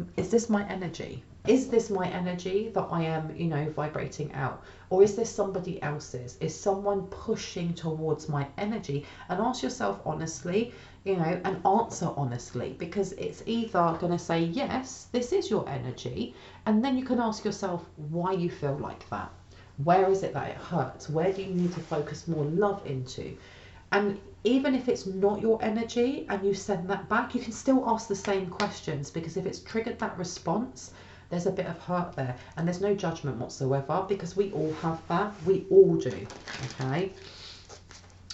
my energy? Is this my energy that I am, vibrating out? Or is this somebody else's? Is someone pushing towards my energy? And ask yourself honestly, and answer honestly, because it's either going to say, yes, this is your energy. And then you can ask yourself why you feel like that. Where is it that it hurts? Where do you need to focus more love into? And even if it's not your energy and you send that back, you can still ask the same questions, because if it's triggered that response, there's a bit of hurt there, and there's no judgment whatsoever, because we all have that. We all do, okay?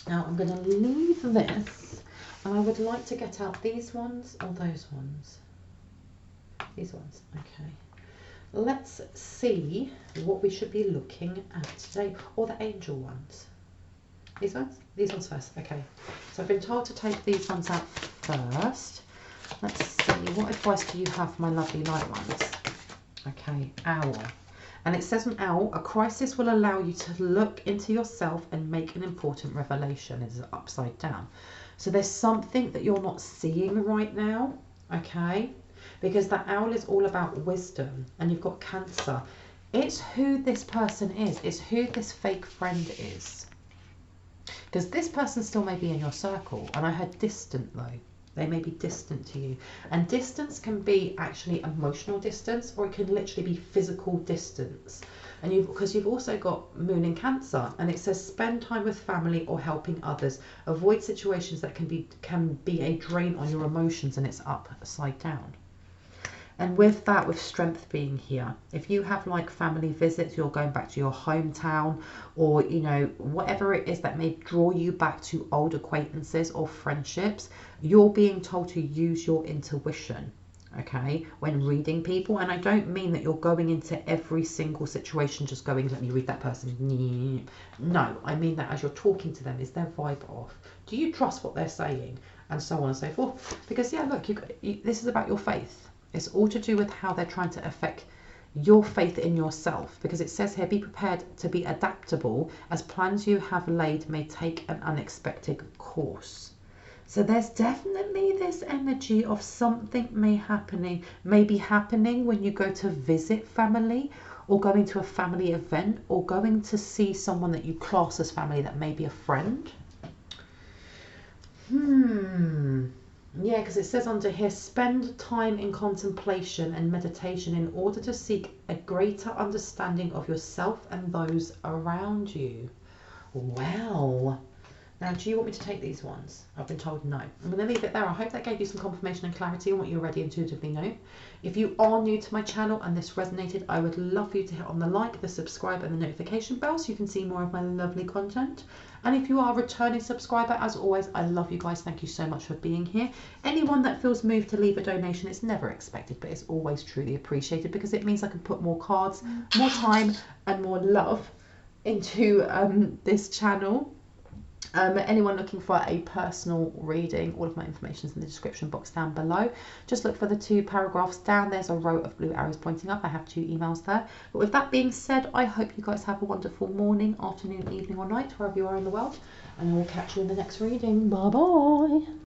Now I'm going to leave this, and I would like to get out these ones or those ones. These ones, okay. Let's see what we should be looking at today, or the angel ones. These ones? These ones first, okay. So I've been told to take these ones out first. Let's see, what advice do you have, my lovely light ones? Okay, Owl. And it says an owl, a crisis will allow you to look into yourself and make an important revelation. It is upside down. So there's something that you're not seeing right now, okay? Because the owl is all about wisdom, and you've got Cancer. It's who this person is. It's who this fake friend is. Because this person still may be in your circle, and I heard distant though. They may be distant to you. And distance can be actually emotional distance, or it can literally be physical distance. And because you've also got Moon in Cancer, and it says spend time with family or helping others. Avoid situations that can be a drain on your emotions, and it's upside down. And with that, with Strength being here, if you have like family visits, you're going back to your hometown, or whatever it is that may draw you back to old acquaintances or friendships, you're being told to use your intuition, okay, when reading people. And I don't mean that you're going into every single situation just going, let me read that person. No, I mean that as you're talking to them, is their vibe off? Do you trust what they're saying? And so on and so forth. Because yeah, look, this is about your faith. It's all to do with how they're trying to affect your faith in yourself, because it says here, be prepared to be adaptable as plans you have laid may take an unexpected course. So there's definitely this energy of something may be happening when you go to visit family, or going to a family event, or going to see someone that you class as family that may be a friend. Yeah, because it says under here, spend time in contemplation and meditation in order to seek a greater understanding of yourself and those around you. Wow. Now, do you want me to take these ones? I've been told no. I'm going to leave it there. I hope that gave you some confirmation and clarity on what you already intuitively know. If you are new to my channel and this resonated, I would love for you to hit on the like, the subscribe and the notification bell so you can see more of my lovely content. And if you are a returning subscriber, as always, I love you guys. Thank you so much for being here. Anyone that feels moved to leave a donation, it's never expected, but it's always truly appreciated, because it means I can put more cards, more time and more love into this channel. Anyone looking for a personal reading, all of my information is in the description box down below. Just look for the 2 paragraphs down. There's a row of blue arrows pointing up. I have 2 emails there. But with that being said, I hope you guys have a wonderful morning, afternoon, evening or night, wherever you are in the world. And I will catch you in the next reading. Bye bye.